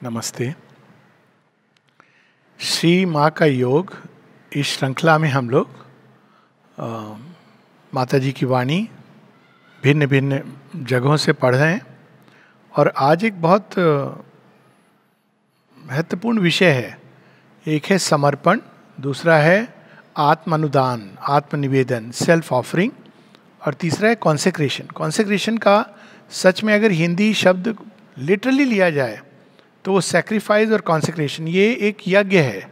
नमस्ते। श्री माँ का योग इस श्रृंखला में हम लोग माता जी की वाणी भिन्न भिन्न जगहों से पढ़ रहे हैं और आज एक बहुत महत्वपूर्ण विषय है। एक है समर्पण, दूसरा है आत्म अनुदान, आत्मनिवेदन, सेल्फ ऑफरिंग, और तीसरा है कॉन्सेक्रेशन। कॉन्सेक्रेशन का सच में अगर हिंदी शब्द लिटरली लिया जाए तो वो सैक्रिफाइस और कॉन्सेक्रेशन, ये एक यज्ञ है।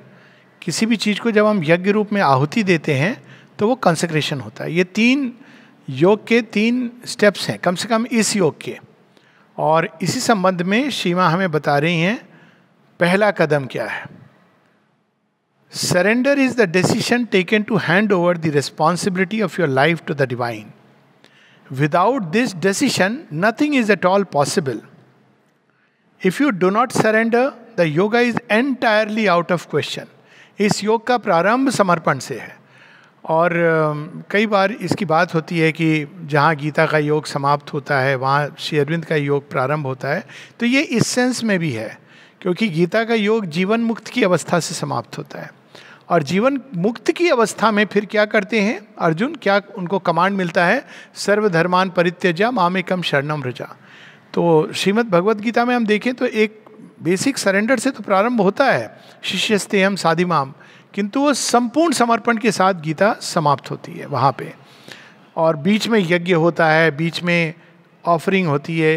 किसी भी चीज़ को जब हम यज्ञ रूप में आहुति देते हैं तो वो कॉन्सेक्रेशन होता है। ये तीन योग के तीन स्टेप्स हैं कम से कम इस योग के, और इसी संबंध में सीमा हमें बता रही हैं पहला कदम क्या है। Surrender is the decision taken to hand over the responsibility of your life to the divine. Without this decision nothing is at all possible. If you do not surrender, the yoga is entirely out of question. इस योग का प्रारंभ समर्पण से है। और कई बार इसकी बात होती है कि जहाँ गीता का योग समाप्त होता है वहाँ श्री अरविंद का योग प्रारंभ होता है। तो ये इस सेंस में भी है, क्योंकि गीता का योग जीवन मुक्त की अवस्था से समाप्त होता है। और जीवन मुक्त की अवस्था में फिर क्या करते हैं अर्जुन, क्या उनको कमांड मिलता है, सर्वधर्मान परित्यज्य मामेकम शरणम व्रजा। तो श्रीमद् भगवद गीता में हम देखें तो एक बेसिक सरेंडर से तो प्रारंभ होता है, शिष्यस्तेहम साधिमाम, किंतु वो संपूर्ण समर्पण के साथ गीता समाप्त होती है वहाँ पे। और बीच में यज्ञ होता है, बीच में ऑफरिंग होती है।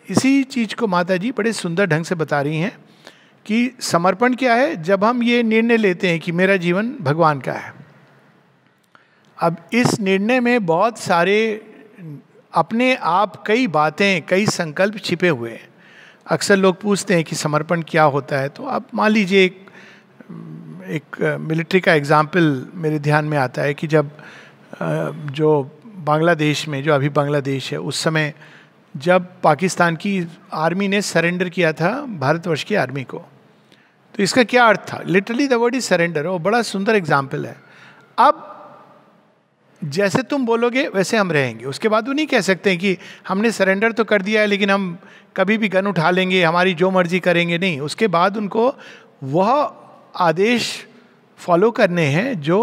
इसी चीज़ को माता जी बड़े सुंदर ढंग से बता रही हैं कि समर्पण क्या है। जब हम ये निर्णय लेते हैं कि मेरा जीवन भगवान का है, अब इस निर्णय में बहुत सारे अपने आप कई बातें, कई संकल्प छिपे हुए हैं। अक्सर लोग पूछते हैं कि समर्पण क्या होता है। तो आप मान लीजिए एक मिलिट्री का एग्जाम्पल मेरे ध्यान में आता है कि जब जो बांग्लादेश में, जो अभी बांग्लादेश है, उस समय जब पाकिस्तान की आर्मी ने सरेंडर किया था भारतवर्ष की आर्मी को, तो इसका क्या अर्थ था। Literally the word is surrender. वो बड़ा सुंदर एग्जाम्पल है। अब जैसे तुम बोलोगे वैसे हम रहेंगे। उसके बाद वो नहीं कह सकते कि हमने सरेंडर तो कर दिया है लेकिन हम कभी भी गन उठा लेंगे, हमारी जो मर्जी करेंगे। नहीं, उसके बाद उनको वह आदेश फॉलो करने हैं जो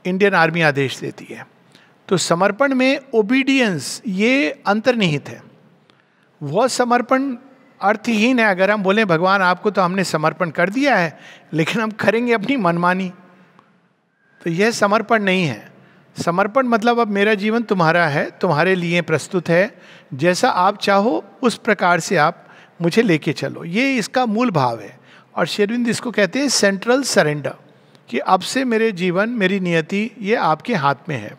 इंडियन आर्मी आदेश देती है। तो समर्पण में ओबीडियंस ये अंतर्निहित है। वह समर्पण अर्थहीन है अगर हम बोलें भगवान आपको तो हमने समर्पण कर दिया है लेकिन हम करेंगे अपनी मनमानी, तो यह समर्पण नहीं है। समर्पण मतलब अब मेरा जीवन तुम्हारा है, तुम्हारे लिए प्रस्तुत है, जैसा आप चाहो उस प्रकार से आप मुझे लेके चलो। ये इसका मूल भाव है। और श्री अरविंद इसको कहते हैं सेंट्रल सरेंडर, कि अब से मेरे जीवन, मेरी नियति ये आपके हाथ में है।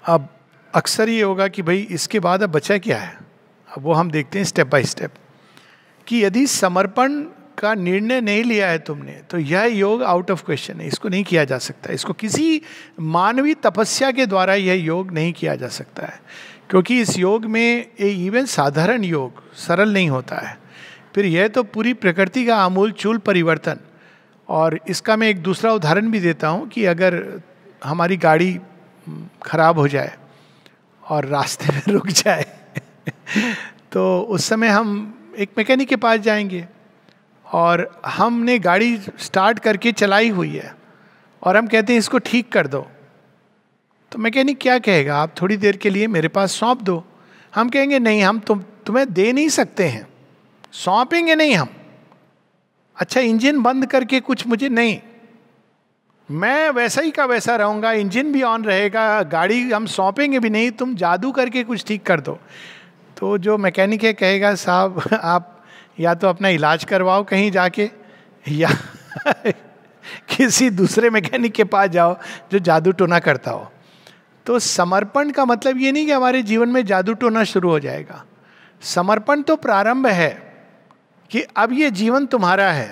अब अक्सर ये होगा कि भाई इसके बाद अब बचा क्या है। अब वो हम देखते हैं स्टेप बाय स्टेप कि यदि समर्पण का निर्णय नहीं लिया है तुमने तो यह योग आउट ऑफ क्वेश्चन है। इसको नहीं किया जा सकता। इसको किसी मानवीय तपस्या के द्वारा यह योग नहीं किया जा सकता है, क्योंकि इस योग में इवन साधारण योग सरल नहीं होता है। फिर यह तो पूरी प्रकृति का आमूल चूल परिवर्तन। और इसका मैं एक दूसरा उदाहरण भी देता हूँ कि अगर हमारी गाड़ी खराब हो जाए और रास्ते में रुक जाए तो उस समय हम एक मैकेनिक के पास जाएंगे और हमने गाड़ी स्टार्ट करके चलाई हुई है और हम कहते हैं इसको ठीक कर दो। तो मैकेनिक क्या कहेगा, आप थोड़ी देर के लिए मेरे पास सौंप दो। हम कहेंगे नहीं, हम तुम्हें दे नहीं सकते हैं, सौंपेंगे नहीं हम। अच्छा, इंजन बंद करके कुछ मुझे नहीं, मैं वैसा ही का वैसा रहूँगा, इंजन भी ऑन रहेगा, गाड़ी हम सौंपेंगे भी नहीं, तुम जादू करके कुछ ठीक कर दो। तो जो मैकेनिक है कहेगा साहब आप या तो अपना इलाज करवाओ कहीं जाके, या किसी दूसरे मैकेनिक के पास जाओ जो जादू टोना करता हो। तो समर्पण का मतलब ये नहीं कि हमारे जीवन में जादू टोना शुरू हो जाएगा। समर्पण तो प्रारंभ है कि अब ये जीवन तुम्हारा है।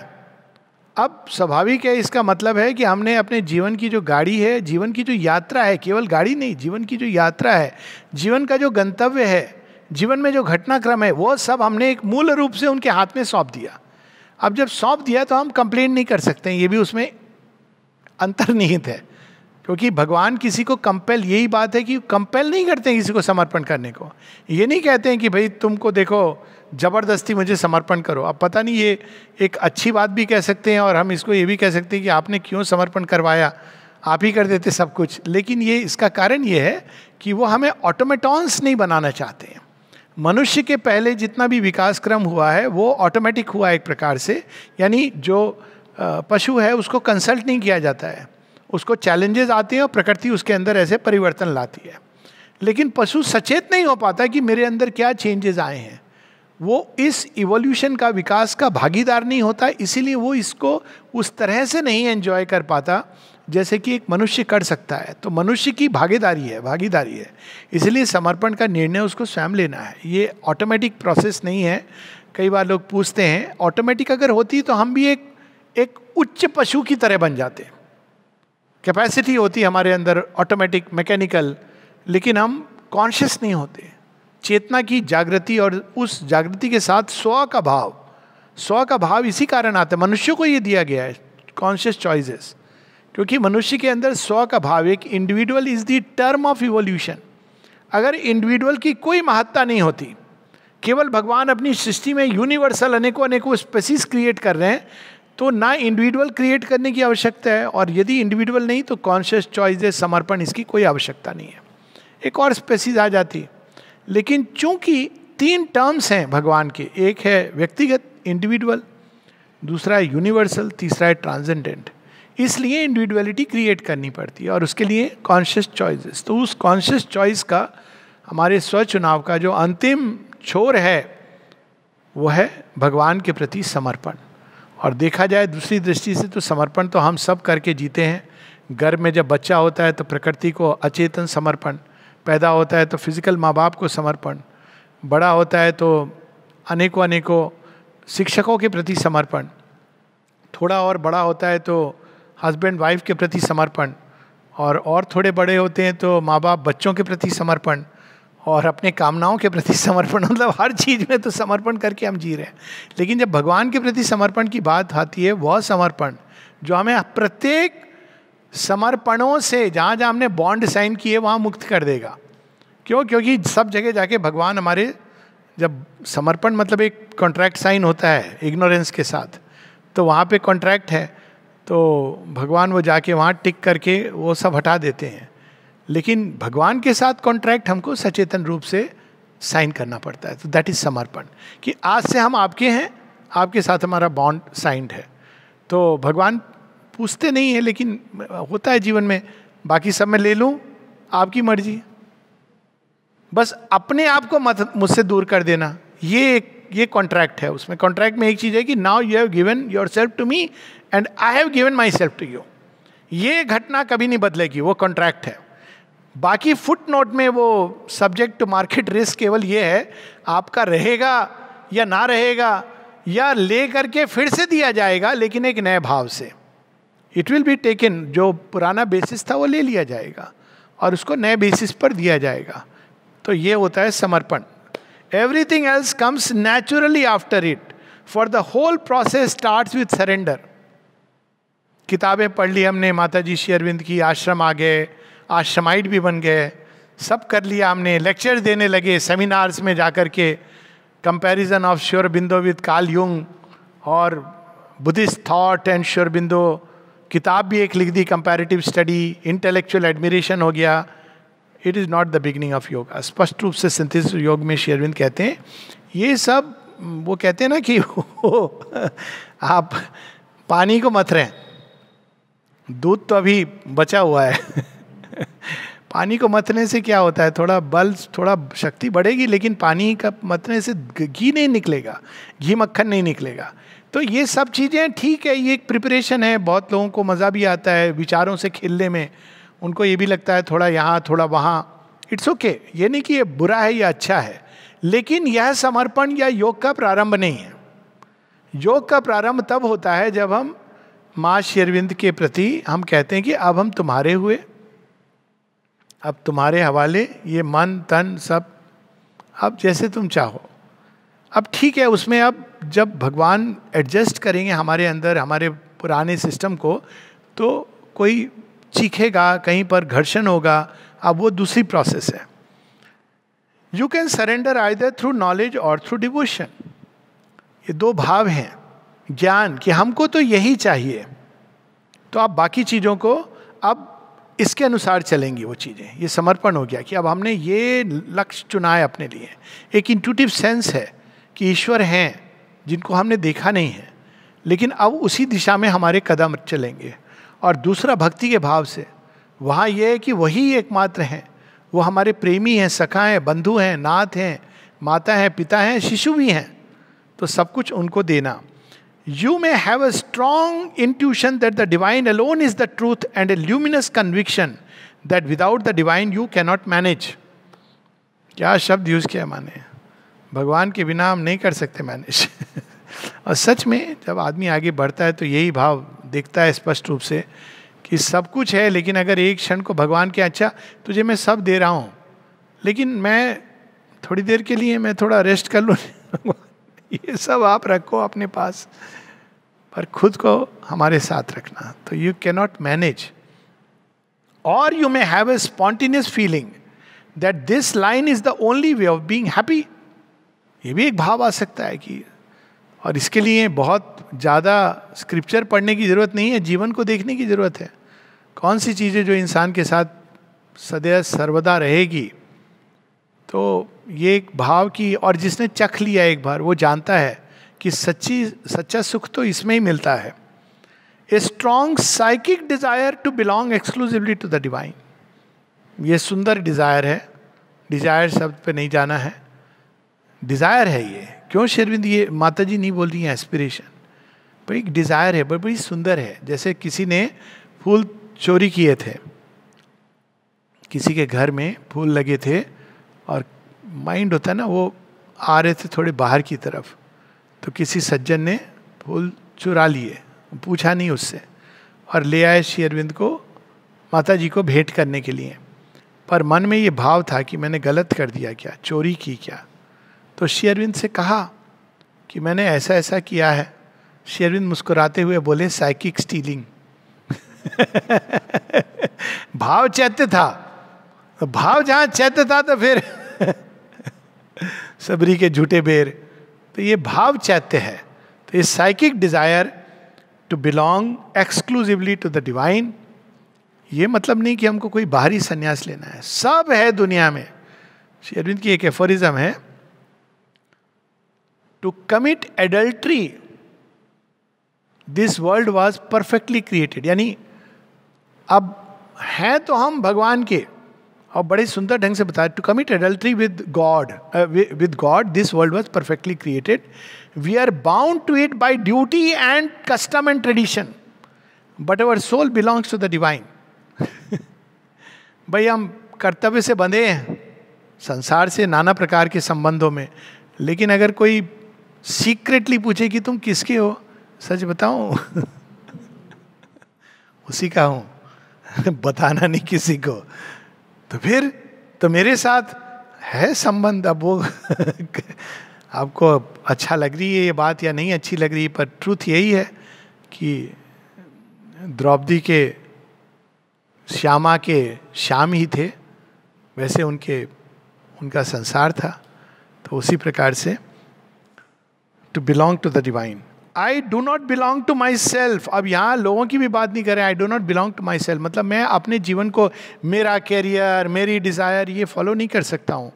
अब स्वाभाविक है, इसका मतलब है कि हमने अपने जीवन की जो गाड़ी है, जीवन की जो यात्रा है, केवल गाड़ी नहीं, जीवन की जो यात्रा है, जीवन का जो गंतव्य है, जीवन में जो घटनाक्रम है, वो सब हमने एक मूल रूप से उनके हाथ में सौंप दिया। अब जब सौंप दिया तो हम कंप्लेन नहीं कर सकते हैं, ये भी उसमें अंतर्निहित है। क्योंकि भगवान किसी को कंपेल, यही बात है कि कंपेल नहीं करते हैं किसी को समर्पण करने को। ये नहीं कहते हैं कि भाई तुमको देखो जबरदस्ती मुझे समर्पण करो। अब पता नहीं, ये एक अच्छी बात भी कह सकते हैं और हम इसको ये भी कह सकते हैं कि आपने क्यों समर्पण करवाया, आप ही कर देते सब कुछ। लेकिन ये इसका कारण ये है कि वो हमें ऑटोमेटॉन्स नहीं बनाना चाहते हैं। मनुष्य के पहले जितना भी विकास क्रम हुआ है वो ऑटोमेटिक हुआ एक प्रकार से, यानी जो पशु है उसको कंसल्ट नहीं किया जाता है, उसको चैलेंजेस आते हैं और प्रकृति उसके अंदर ऐसे परिवर्तन लाती है। लेकिन पशु सचेत नहीं हो पाता कि मेरे अंदर क्या चेंजेस आए हैं, वो इस इवोल्यूशन का, विकास का भागीदार नहीं होता, इसीलिए वो इसको उस तरह से नहीं एंजॉय कर पाता जैसे कि एक मनुष्य कर सकता है। तो मनुष्य की भागीदारी है, इसलिए समर्पण का निर्णय उसको स्वयं लेना है। ये ऑटोमेटिक प्रोसेस नहीं है। कई बार लोग पूछते हैं ऑटोमेटिक अगर होती तो हम भी एक उच्च पशु की तरह बन जाते। कैपेसिटी होती है हमारे अंदर ऑटोमेटिक, मैकेनिकल, लेकिन हम कॉन्शियस नहीं होते। चेतना की जागृति और उस जागृति के साथ स्व का भाव इसी कारण आता है। मनुष्य को ये दिया गया है कॉन्शियस चॉइसेस, क्योंकि मनुष्य के अंदर स्व का भाव, एक individual is the term of evolution. अगर इंडिविजुअल की कोई महत्ता नहीं होती, केवल भगवान अपनी सृष्टि में यूनिवर्सल अनेकों स्पेसीज क्रिएट कर रहे हैं, तो ना इंडिविजुअल क्रिएट करने की आवश्यकता है, और यदि इंडिविजुअल नहीं तो कॉन्शियस चॉइसेस, समर्पण, इसकी कोई आवश्यकता नहीं है। एक और स्पेसीज आ जाती। लेकिन चूंकि 3 टर्म्स हैं भगवान के, एक है व्यक्तिगत इंडिविजुअल, दूसरा है यूनिवर्सल, तीसरा है ट्रांसेंडेंट, इसलिए इंडिविजुअलिटी क्रिएट करनी पड़ती है और उसके लिए कॉन्शियस चॉइसेस। तो उस कॉन्शियस चॉइस का, हमारे स्वचुनाव का जो अंतिम छोर है वो है भगवान के प्रति समर्पण। और देखा जाए दूसरी दृष्टि से तो समर्पण तो हम सब करके जीते हैं। गर्भ में जब बच्चा होता है तो प्रकृति को अचेतन समर्पण, पैदा होता है तो फिजिकल माँ बाप को समर्पण, बड़ा होता है तो अनेकों शिक्षकों के प्रति समर्पण, थोड़ा और बड़ा होता है तो हस्बैंड वाइफ के प्रति समर्पण, और थोड़े बड़े होते हैं तो माँ बाप बच्चों के प्रति समर्पण, और अपने कामनाओं के प्रति समर्पण। मतलब हर चीज़ में तो समर्पण करके हम जी रहे हैं। लेकिन जब भगवान के प्रति समर्पण की बात आती है, वह समर्पण जो हमें प्रत्येक समर्पणों से, जहाँ जहाँ हमने बॉन्ड साइन किए वहाँ मुक्त कर देगा। क्यों? क्योंकि सब जगह जाके भगवान हमारे, जब समर्पण मतलब एक कॉन्ट्रैक्ट साइन होता है इग्नोरेंस के साथ, तो वहाँ पे कॉन्ट्रैक्ट है, तो भगवान वो जाके वहाँ टिक करके वो सब हटा देते हैं। लेकिन भगवान के साथ कॉन्ट्रैक्ट हमको सचेतन रूप से साइन करना पड़ता है। तो दैट इज समर्पण, कि आज से हम आपके हैं, आपके साथ हमारा बॉन्ड साइंड है। तो भगवान पूछते नहीं है, लेकिन होता है जीवन में, बाकी सब मैं ले लूँ, आपकी मर्जी, बस अपने आप को मत मुझसे दूर कर देना, ये कॉन्ट्रैक्ट है। उसमें कॉन्ट्रैक्ट में एक चीज़ है कि now you have given yourself to me and I have given myself to you. ये घटना कभी नहीं बदलेगी, वो कॉन्ट्रैक्ट है। बाकी फुट नोट में वो सब्जेक्ट टू मार्केट रिस्क केवल ये है, आपका रहेगा या ना रहेगा, या ले करके फिर से दिया जाएगा लेकिन एक नए भाव से। इट विल बी टेकन, जो पुराना बेसिस था वो ले लिया जाएगा और उसको नए बेसिस पर दिया जाएगा। तो ये होता है समर्पण। Everything else comes naturally after it, for the whole process starts with surrender. किताबें पढ़ ली हमने माता जी श्री अरविंद की, आश्रम आ गए, आश्रमाइट भी बन गए, सब कर लिया हमने, लेक्चर्स देने लगे सेमिनार्स में जाकर के, comparison of Shri Aurobindo with Carl Jung और Buddhist thought and Shri Aurobindo, किताब भी एक लिख दी, कंपैरेटिव स्टडी, इंटेलेक्चुअल एडमिरेशन हो गया। It is not the beginning of yoga. स्पष्ट रूप से सिंथेसिस योग में श्री अरविंद कहते हैं ये सब, वो कहते हैं ना कि आप पानी को मथ रहे हैं, दूध तो अभी बचा हुआ है पानी को मथने से क्या होता है, थोड़ा बल, थोड़ा शक्ति बढ़ेगी, लेकिन पानी का मथने से घी नहीं निकलेगा, घी मक्खन नहीं निकलेगा। तो ये सब चीज़ें ठीक है, ये एक प्रिपरेशन है। बहुत लोगों को मज़ा भी आता है विचारों से खेलने में, उनको ये भी लगता है थोड़ा यहाँ थोड़ा वहाँ, इट्स ओके। ये नहीं कि ये बुरा है या अच्छा है, लेकिन यह समर्पण या योग का प्रारंभ नहीं है। योग का प्रारंभ तब होता है जब हम माँ श्री अरविंद के प्रति हम कहते हैं कि अब हम तुम्हारे हुए, अब तुम्हारे हवाले, ये मन तन सब अब जैसे तुम चाहो। अब ठीक है, उसमें अब जब भगवान एडजस्ट करेंगे हमारे अंदर हमारे पुराने सिस्टम को, तो कोई चीखेगा, कहीं पर घर्षण होगा, अब वो दूसरी प्रोसेस है. You can surrender either through knowledge और थ्रू डिवोशन. ये दो भाव हैं. ज्ञान कि हमको तो यही चाहिए, तो आप बाकी चीज़ों को अब इसके अनुसार चलेंगी वो चीज़ें. ये समर्पण हो गया कि अब हमने ये लक्ष्य चुना है अपने लिए. एक इंट्यूटिव सेंस है कि ईश्वर हैं जिनको हमने देखा नहीं है, लेकिन अब उसी दिशा में हमारे कदम चलेंगे. और दूसरा भक्ति के भाव से, वहाँ ये है कि वही एकमात्र हैं, वो हमारे प्रेमी हैं, सखा हैं, बंधु हैं, नाथ हैं, माता हैं, पिता हैं, शिशु भी हैं, तो सब कुछ उनको देना. You may have a strong intuition that the divine alone is the truth and a luminous conviction that without the divine you cannot manage. क्या शब्द यूज किया माने, भगवान के बिना हम नहीं कर सकते मैनेज. और सच में जब आदमी आगे बढ़ता है तो यही भाव दिखता है स्पष्ट रूप से कि सब कुछ है, लेकिन अगर एक क्षण को भगवान के, अच्छा तुझे मैं सब दे रहा हूँ, लेकिन मैं थोड़ी देर के लिए मैं थोड़ा रेस्ट कर लूँ, ये सब आप रखो अपने पास, पर खुद को हमारे साथ रखना. तो यू कैन नॉट मैनेज. और you may have a spontaneous feeling that this line is the only way of being happy. ये भी एक भाव आ सकता है कि, और इसके लिए बहुत ज़्यादा स्क्रिप्चर पढ़ने की ज़रूरत नहीं है, जीवन को देखने की ज़रूरत है. कौन सी चीज़ें जो इंसान के साथ सदैव सर्वदा रहेगी. तो ये एक भाव की, और जिसने चख लिया एक बार वो जानता है कि सच्चा सुख तो इसमें ही मिलता है. A strong psychic desire to belong exclusively to the divine. ये सुंदर डिजायर है. डिजायर शब्द पे नहीं जाना है, डिजायर है ये. क्यों शेरविंद, ये माता जी नहीं बोल रही हैं एस्पिरेशन, पर एक डिजायर है, बड़ी सुंदर है. जैसे किसी ने फूल चोरी किए थे, किसी के घर में फूल लगे थे, और माइंड होता है ना, वो आ रहे थे थोड़े बाहर की तरफ, तो किसी सज्जन ने फूल चुरा लिए, पूछा नहीं उससे, और ले आए श्री अरविंद को, माता जी को भेंट करने के लिए. पर मन में ये भाव था कि मैंने गलत कर दिया क्या, चोरी की क्या. तो श्री अरविंद से कहा कि मैंने ऐसा ऐसा किया है. श्री अरविंद मुस्कुराते हुए बोले, साइकिक स्टीलिंग. भाव चैत्य था. तो भाव जहाँ चैत्य था तो फिर सबरी के झूठे बेर. तो ये भाव चैत्य है. तो ये psychic desire to belong exclusively to the divine. ये मतलब नहीं कि हमको कोई बाहरी संन्यास लेना है, सब है दुनिया में. श्री अरविंद की एक एफोरिज्म है, to commit adultery this world was perfectly created. यानी अब हैं तो हम भगवान के, और बड़े सुंदर ढंग से बताया, to commit adultery with God this world was perfectly created. We are bound to it by duty and custom and tradition, but our soul belongs to the divine. भाई हम कर्तव्य से बंधे हैं संसार से, नाना प्रकार के संबंधों में, लेकिन अगर कोई सीक्रेटली पूछे कि तुम किसके हो, सच बताऊं उसी का हूं, बताना नहीं किसी को. तो फिर तो मेरे साथ है संबंध. अब वो आपको अच्छा लग रही है ये बात या नहीं अच्छी लग रही, पर ट्रूथ यही है कि द्रौपदी के श्यामा के श्याम ही थे, वैसे उनका संसार था. तो उसी प्रकार से to belong to the divine. I do not belong to myself. अब यहाँ लोगों की भी बात नहीं करें. I do not belong to myself मतलब मैं अपने जीवन को, मेरा कैरियर, मेरी डिज़ायर, ये फॉलो नहीं कर सकता हूँ.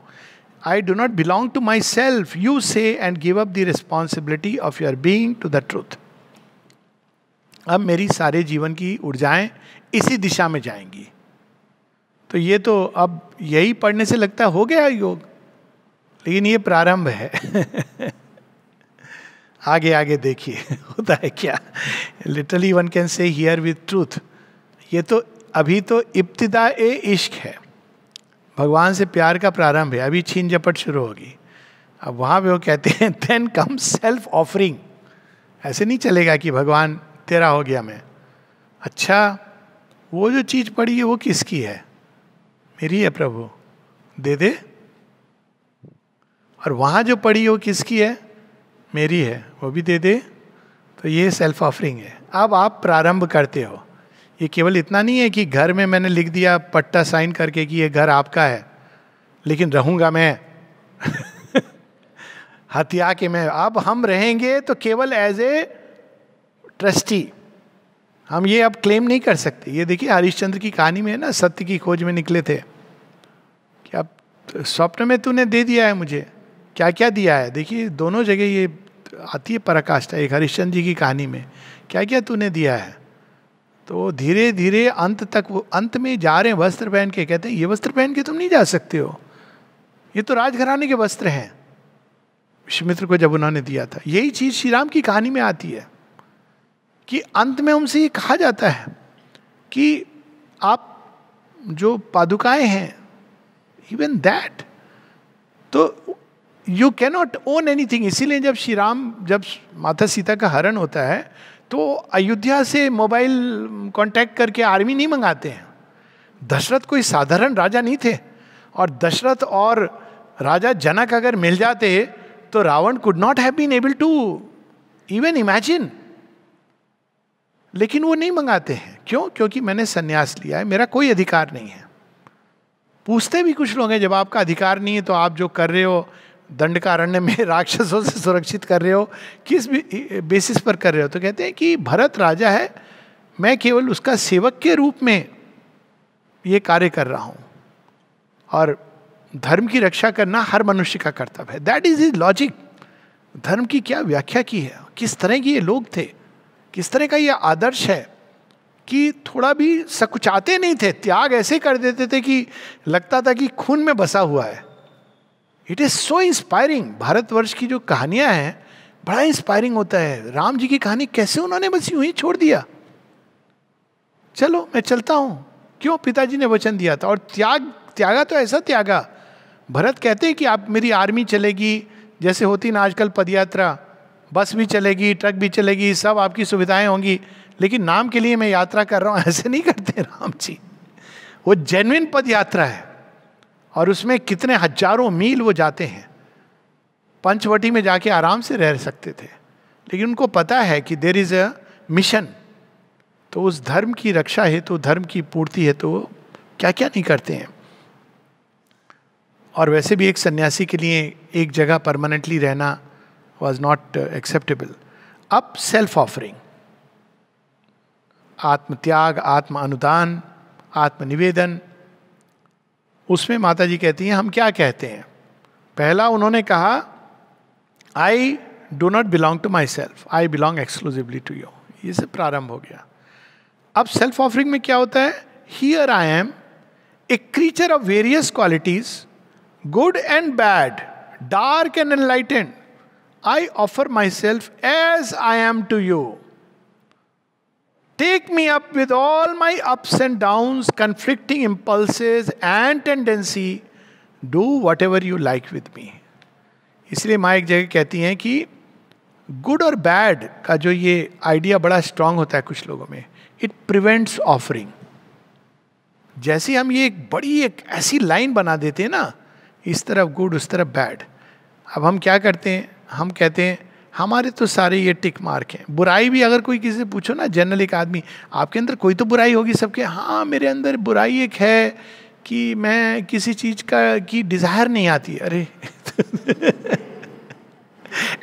I do not belong to myself, you say, and give up the responsibility of your being to the truth. अब मेरी सारे जीवन की ऊर्जाएं इसी दिशा में जाएंगी. तो ये तो अब यही पढ़ने से लगता हो गया योग, लेकिन ये प्रारंभ है. आगे आगे देखिए होता है क्या. Literally one can say here with truth. ये तो अभी तो इब्तिदा ए इश्क है, भगवान से प्यार का प्रारंभ है. अभी छीन झपट शुरू होगी. अब वहाँ पे वो कहते हैं देन कम सेल्फ ऑफरिंग. ऐसे नहीं चलेगा कि भगवान तेरा हो गया मैं. अच्छा वो जो चीज़ पड़ी है वो किसकी है? मेरी है प्रभु, दे दे. और वहाँ जो पड़ी है वो किसकी है? मेरी है, वो भी दे दे. तो ये सेल्फ ऑफरिंग है. अब आप प्रारंभ करते हो. ये केवल इतना नहीं है कि घर में मैंने लिख दिया पट्टा साइन करके कि ये घर आपका है, लेकिन रहूंगा मैं हत्या के मैं। अब हम रहेंगे तो केवल एज ए ट्रस्टी, हम ये अब क्लेम नहीं कर सकते। ये देखिए हरिश्चंद्र की कहानी में है ना, सत्य की खोज में निकले थे कि अब स्वप्न में तूने दे दिया है मुझे, क्या क्या दिया है। देखिए दोनों जगह ये आती है पराकाष्ठा, एक हरिश्चंद्र जी की कहानी में क्या क्या तूने दिया है। तो धीरे धीरे अंत तक, वो अंत में जा रहे हैं वस्त्र पहन के, कहते हैं ये वस्त्र पहन के तुम नहीं जा सकते हो, ये तो राजघराने के वस्त्र हैं। विश्वामित्र को जब उन्होंने दिया था, यही चीज श्री राम की कहानी में आती है कि अंत में उनसे ये कहा जाता है कि आप जो पादुकाएं हैं, इवन दैट, तो you can not own anything. इसीलिए जब श्री राम, जब माता सीता का हरण होता है तो अयोध्या से मोबाइल कांटेक्ट करके आर्मी नहीं मंगाते हैं। दशरथ कोई साधारण राजा नहीं थे, और दशरथ और राजा जनक अगर मिल जाते तो Ravan could not have been able to even imagine. लेकिन वो नहीं मंगाते हैं, क्यों? क्योंकि मैंने संन्यास लिया है, मेरा कोई अधिकार नहीं है। पूछते भी कुछ लोग हैं, जब आपका अधिकार नहीं है तो आप जो कर रहे हो दंडकारण्य में राक्षसों से सुरक्षित कर रहे हो, किस बेसिस पर कर रहे हो? तो कहते हैं कि भरत राजा है, मैं केवल उसका सेवक के रूप में ये कार्य कर रहा हूं, और धर्म की रक्षा करना हर मनुष्य का कर्तव्य है। That is his logic. धर्म की क्या व्याख्या की है, किस तरह के ये लोग थे, किस तरह का ये आदर्श है कि थोड़ा भी सकुचाते नहीं थे, त्याग ऐसे कर देते थे कि लगता था कि खून में बसा हुआ है। It is so inspiring. Bharatvarsh की जो कहानियां हैं बड़ा इंस्पायरिंग होता है। राम जी की कहानी कैसे उन्होंने बस यूं ही छोड़ दिया, चलो मैं चलता हूं, क्यों? पिताजी ने वचन दिया था, और त्यागा तो ऐसा त्यागा। भरत कहते हैं कि आप, मेरी आर्मी चलेगी, जैसे होती ना आजकल पदयात्रा, बस भी चलेगी, ट्रक भी चलेगी, सब आपकी सुविधाएं होंगी, लेकिन नाम के लिए मैं यात्रा कर रहा हूं, ऐसे नहीं करते राम जी। वो जेन्युइन पद यात्रा है, और उसमें कितने हजारों मील वो जाते हैं। पंचवटी में जाके आराम से रह सकते थे, लेकिन उनको पता है कि देयर इज अ मिशन। तो उस धर्म की रक्षा हेतु, धर्म की पूर्ति हेतु तो क्या क्या नहीं करते हैं। और वैसे भी एक सन्यासी के लिए एक जगह परमानेंटली रहना वॉज नॉट एक्सेप्टेबल। अब सेल्फ ऑफरिंग, आत्मत्याग, आत्म अनुदान, आत्मनिवेदन, उसमें माता जी कहती हैं हम क्या कहते हैं। पहला उन्होंने कहा, I do not belong to myself, I belong exclusively to you. ये से प्रारंभ हो गया। अब सेल्फ ऑफरिंग में क्या होता है, here I am a creature of various qualities, good and bad, dark and enlightened, I offer myself as I am to you. Take me up with all my ups and downs, conflicting impulses and tendency. Do whatever you like with me. इसलिए माँ एक जगह कहती हैं कि good और bad का जो ये आइडिया बड़ा स्ट्रांग होता है कुछ लोगों में, इट प्रिवेंट्स ऑफरिंग। जैसे हम ये एक ऐसी लाइन बना देते हैं ना, इस तरफ गुड उस तरफ बैड। अब हम क्या करते हैं, हम कहते हैं हमारे तो सारे ये टिक मार्क हैं। बुराई भी अगर कोई किसी से पूछो ना, जनरल एक आदमी, आपके अंदर कोई तो बुराई होगी सबके, हाँ मेरे अंदर बुराई एक है कि मैं किसी चीज की डिजायर नहीं आती। अरे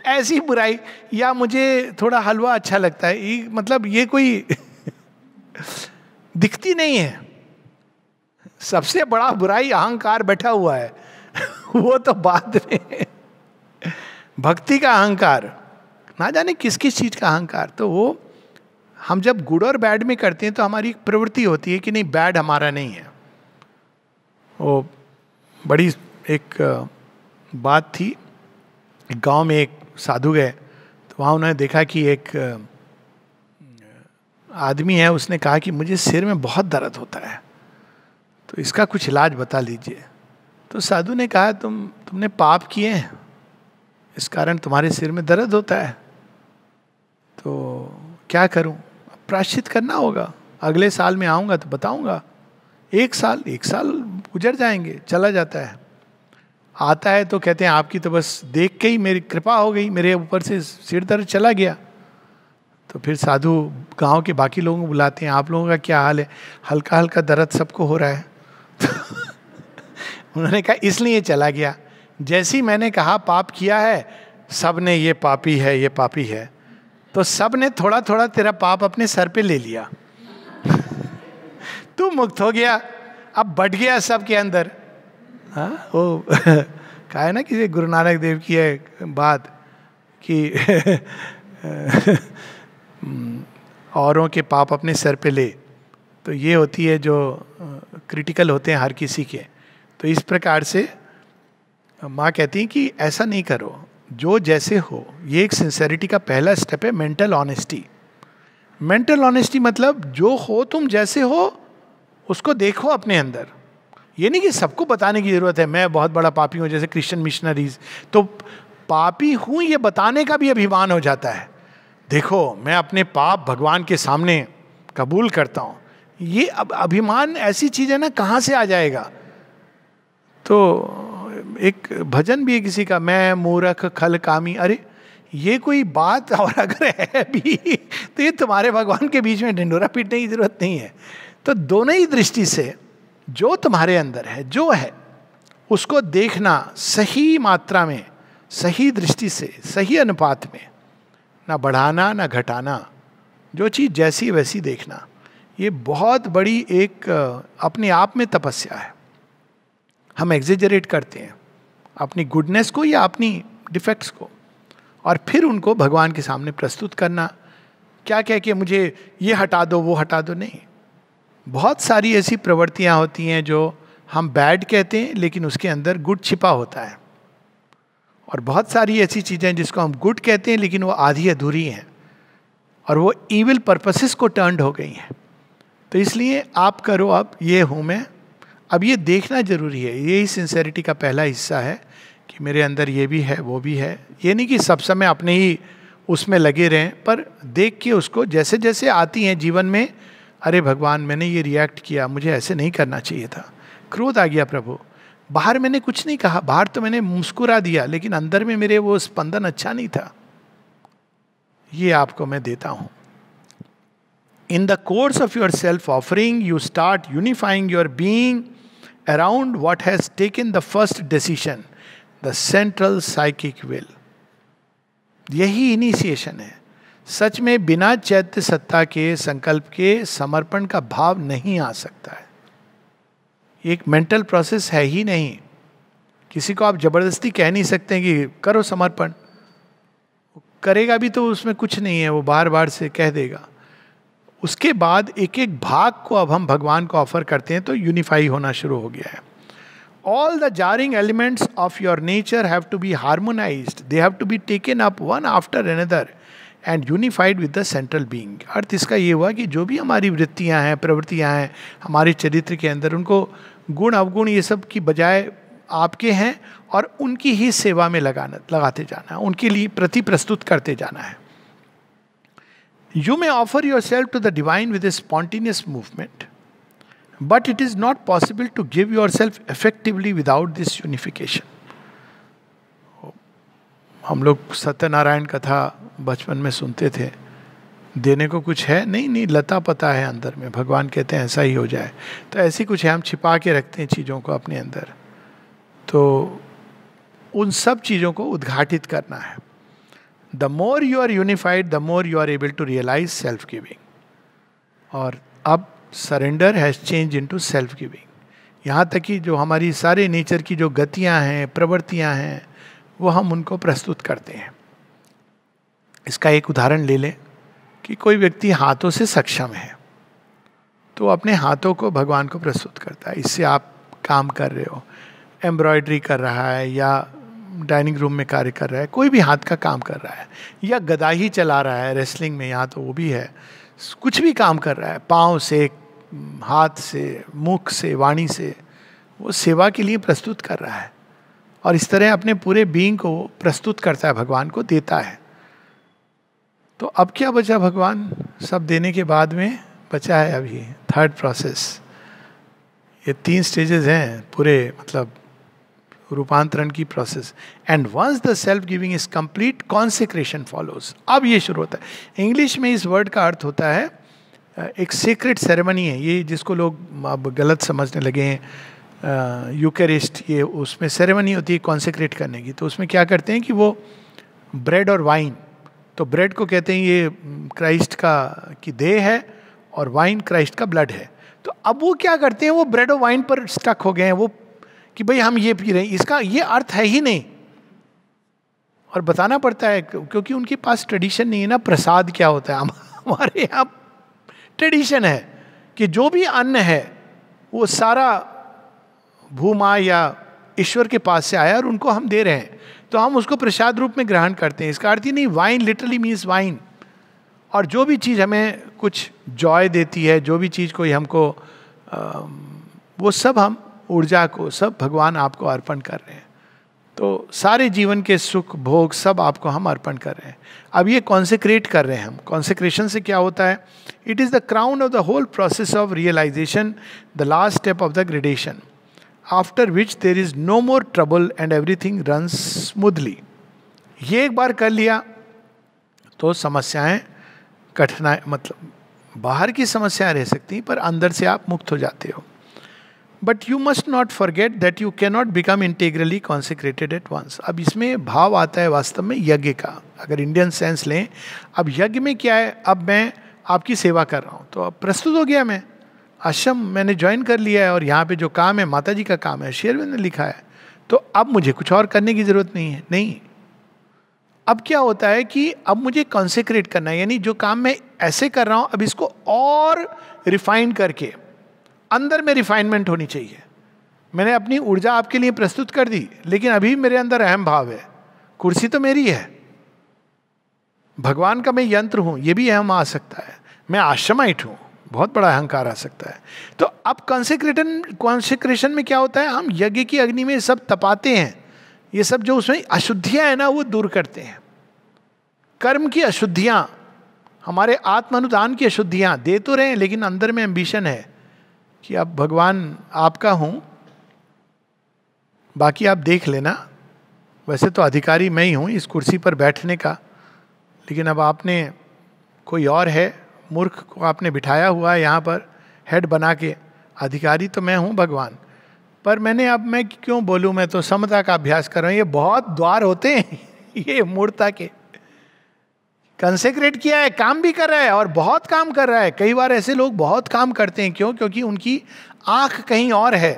ऐसी बुराई, या मुझे थोड़ा हलवा अच्छा लगता है, ये मतलब ये कोई दिखती नहीं है। सबसे बड़ा बुराई अहंकार बैठा हुआ है वो तो बाद में भक्ति का अहंकार, ना जाने किस किस चीज का अहंकार। तो वो हम जब गुड और बैड में करते हैं तो हमारी एक प्रवृत्ति होती है कि नहीं बैड हमारा नहीं है। वो बड़ी एक बात थी, गांव में एक साधु गए तो वहाँ उन्होंने देखा कि एक आदमी है, उसने कहा कि मुझे सिर में बहुत दर्द होता है, तो इसका कुछ इलाज बता लीजिए। तो साधु ने कहा तुमने पाप किए हैं, इस कारण तुम्हारे सिर में दर्द होता है, तो क्या करूं? प्रायश्चित करना होगा, अगले साल में आऊंगा तो बताऊंगा। एक साल गुजर जाएंगे, चला जाता है। आता है तो कहते हैं आपकी तो बस देख के ही मेरी कृपा हो गई, मेरे ऊपर से सिर दर्द चला गया। तो फिर साधु गांव के बाकी लोगों को बुलाते हैं, आप लोगों का क्या हाल है? हल्का हल्का दर्द सबको हो रहा है। उन्होंने कहा इसलिए चला गया। जैसे ही मैंने कहा पाप किया है, सब ने ये पापी है, ये पापी है, तो सब ने थोड़ा थोड़ा तेरा पाप अपने सर पे ले लिया। तू मुक्त हो गया, अब बढ़ गया सबके अंदर। हाँ, वो कहा है ना कि गुरु नानक देव की है बात कि औरों के पाप अपने सर पे ले, तो ये होती है जो क्रिटिकल होते हैं हर किसी के। तो इस प्रकार से माँ कहती हैं कि ऐसा नहीं करो, जो जैसे हो। ये एक सिंसेरिटी का पहला स्टेप है, मेंटल ऑनेस्टी। मेंटल ऑनेस्टी मतलब जो हो तुम जैसे हो उसको देखो अपने अंदर। ये नहीं कि सबको बताने की जरूरत है मैं बहुत बड़ा पापी हूँ, जैसे क्रिश्चियन मिशनरीज, तो पापी हूँ ये बताने का भी अभिमान हो जाता है। देखो मैं अपने पाप भगवान के सामने कबूल करता हूँ। ये अब अभिमान ऐसी चीज है ना, कहाँ से आ जाएगा? तो एक भजन भी है किसी का, मैं मूर्ख खल कामी। अरे ये कोई बात, और अगर है भी तो ये तुम्हारे भगवान के बीच में ढिंडोरा पीटने की जरूरत नहीं है। तो दोनों ही दृष्टि से जो तुम्हारे अंदर है, जो है, उसको देखना सही मात्रा में, सही दृष्टि से, सही अनुपात में, ना बढ़ाना ना घटाना, जो चीज़ जैसी वैसी देखना। ये बहुत बड़ी एक अपने आप में तपस्या है। हम एग्जेजरेट करते हैं अपनी गुडनेस को या अपनी डिफेक्ट्स को, और फिर उनको भगवान के सामने प्रस्तुत करना। क्या कह के मुझे ये हटा दो वो हटा दो, नहीं। बहुत सारी ऐसी प्रवृत्तियां होती हैं जो हम बैड कहते हैं लेकिन उसके अंदर गुड छिपा होता है, और बहुत सारी ऐसी चीज़ें जिसको हम गुड कहते हैं लेकिन वो आधी अधूरी हैं और वो इविल पर्पसेस को टर्न्ड हो गई हैं। तो इसलिए आप करो, अब ये हूँ मैं, अब ये देखना जरूरी है। यही सिंसेरिटी का पहला हिस्सा है कि मेरे अंदर ये भी है वो भी है। ये नहीं कि सब समय अपने ही उसमें लगे रहें, पर देख के उसको जैसे जैसे आती हैं जीवन में, अरे भगवान मैंने ये रिएक्ट किया, मुझे ऐसे नहीं करना चाहिए था, क्रोध आ गया प्रभु, बाहर मैंने कुछ नहीं कहा, बाहर तो मैंने मुस्कुरा दिया लेकिन अंदर में मेरे वो स्पंदन अच्छा नहीं था, ये आपको मैं देता हूं। In the course of your self-offering, you start unifying your being around what has taken the first decision, the central psychic will. यही इनिशिएशन है। सच में बिना चैत्य सत्ता के, संकल्प के समर्पण का भाव नहीं आ सकता है। एक मेंटल प्रोसेस है ही नहीं। किसी को आप जबरदस्ती कह नहीं सकते कि करो समर्पण, करेगा भी तो उसमें कुछ नहीं है, वो बार बार से कह देगा। उसके बाद एक एक भाग को अब हम भगवान को ऑफर करते हैं तो यूनिफाई होना शुरू हो गया है। All the jarring elements of your nature have to be harmonized. They have to be taken up one after another and unified with the central being. अर्थ इसका ये हुआ कि जो भी हमारी वृत्तियां हैं, प्रवृत्तियां हैं हमारे चरित्र के अंदर, उनको गुण अवगुण ये सब की बजाय आपके हैं और उनकी ही सेवा में लगाते जाना है, उनके लिए प्रति प्रस्तुत करते जाना है। You may offer yourself to the divine with a spontaneous movement, but it is not possible to give yourself effectively without this unification. हम लोग सत्यनारायण कथा बचपन में सुनते थे, देने को कुछ है नहीं, नहीं लता पता है अंदर में, भगवान कहते हैं ऐसा ही हो जाए। तो ऐसी कुछ है, हम छिपा के रखते हैं चीज़ों को अपने अंदर। तो उन सब चीज़ों को उद्घाटित करना है। The more you are unified, the more you are able to realize self-giving. और अब surrender has changed into self-giving. यहाँ तक कि जो हमारी सारे नेचर की जो गतियाँ हैं, प्रवृत्तियाँ हैं, वो हम उनको प्रस्तुत करते हैं। इसका एक उदाहरण ले लें कि कोई व्यक्ति हाथों से सक्षम है तो अपने हाथों को भगवान को प्रस्तुत करता है। इससे आप काम कर रहे हो, एम्ब्रॉयडरी कर रहा है या डाइनिंग रूम में कार्य कर रहा है, कोई भी हाथ का काम कर रहा है, या गदा ही चला रहा है रेसलिंग में, यहाँ तो वो भी है, कुछ भी काम कर रहा है, पाँव से, हाथ से, मुख से, वाणी से, वो सेवा के लिए प्रस्तुत कर रहा है। और इस तरह अपने पूरे बीइंग को प्रस्तुत करता है, भगवान को देता है। तो अब क्या बचा भगवान? सब देने के बाद में बचा है अभी थर्ड प्रोसेस। ये 3 स्टेजेस हैं पूरे, मतलब रूपांतरण की process. And once the self giving is complete, consecration follows. अब ये शुरू होता है. इंग्लिश में इस वर्ड का अर्थ होता है एक सीक्रेट सेरेमनी है ये, जिसको लोग अब गलत समझने लगे हैं. यूकरिस्ट, ये उसमें सेरेमनी होती है कॉन्सेक्रेट करने की. तो उसमें क्या करते हैं कि वो ब्रेड और वाइन, तो ब्रेड को कहते हैं ये क्राइस्ट का की देह है और वाइन क्राइस्ट का ब्लड है. तो अब वो क्या करते हैं, वो ब्रेड और वाइन पर स्टक हो गए हैं वो, कि भाई हम ये पी रहे हैं, इसका ये अर्थ है ही नहीं. और बताना पड़ता है क्योंकि उनके पास ट्रेडिशन नहीं है ना. प्रसाद क्या होता है, हमारे यहाँ ट्रेडिशन है कि जो भी अन्न है वो सारा भूमा या ईश्वर के पास से आया और उनको हम दे रहे हैं, तो हम उसको प्रसाद रूप में ग्रहण करते हैं. इसका अर्थ ही नहीं, वाइन लिटरली मीन्स वाइन. और जो भी चीज़ हमें कुछ जॉय देती है, जो भी चीज़ कोई हमको वो सब हम ऊर्जा को सब भगवान आपको अर्पण कर रहे हैं. तो सारे जीवन के सुख भोग सब आपको हम अर्पण कर रहे हैं. अब ये कॉन्सेक्रेट कर रहे हैं हम. कॉन्सेक्रेशन से क्या होता है, it is the crown of the whole process of realisation, the last step of the gradation, after which there is no more trouble and everything runs smoothly. ये एक बार कर लिया तो समस्याएं, कठिनाई, मतलब बाहर की समस्याएं रह सकती पर अंदर से आप मुक्त हो जाते हो. But you must not forget that you can not become integrally consecrated at once. अब इसमें भाव आता है वास्तव में यज्ञ का. अगर इंडियन सेंस लें, अब यज्ञ में क्या है, अब मैं आपकी सेवा कर रहा हूँ, तो अब प्रस्तुत हो गया, मैं आश्रम मैंने ज्वाइन कर लिया है और यहाँ पे जो काम है माता जी का काम है, शेर ने लिखा है, तो अब मुझे कुछ और करने की जरूरत नहीं है. नहीं, अब क्या होता है कि अब मुझे कॉन्सेक्रेट करना है, यानी जो काम मैं ऐसे कर रहा हूँ अब इसको और रिफाइन करके, अंदर में रिफाइनमेंट होनी चाहिए. मैंने अपनी ऊर्जा आपके लिए प्रस्तुत कर दी, लेकिन अभी मेरे अंदर अहम भाव है. कुर्सी तो मेरी है, भगवान का मैं यंत्र हूं, ये भी अहम आ सकता है. मैं आश्रमाइट हूं, बहुत बड़ा अहंकार आ सकता है. तो अब कॉन्सेक्रेशन में क्या होता है, हम यज्ञ की अग्नि में सब तपाते हैं. ये सब जो उसमें अशुद्धियां हैं ना, वो दूर करते हैं. कर्म की अशुद्धियां, हमारे आत्म अनुदान की अशुद्धियां दे तो रहे हैं, लेकिन अंदर में एम्बिशन है कि अब भगवान आपका हूं, बाकी आप देख लेना. वैसे तो अधिकारी मैं ही हूं इस कुर्सी पर बैठने का, लेकिन अब आपने कोई और है, मूर्ख को आपने बिठाया हुआ है यहाँ पर हेड बना के. अधिकारी तो मैं हूँ भगवान, पर मैं क्यों बोलूँ, मैं तो समता का अभ्यास कर रहा हूँ. ये बहुत द्वार होते हैं ये मूर्ता के. कंसेक्रेट किया है, काम भी कर रहा है और बहुत काम कर रहा है. कई बार ऐसे लोग बहुत काम करते हैं, क्यों? क्योंकि उनकी आंख कहीं और है.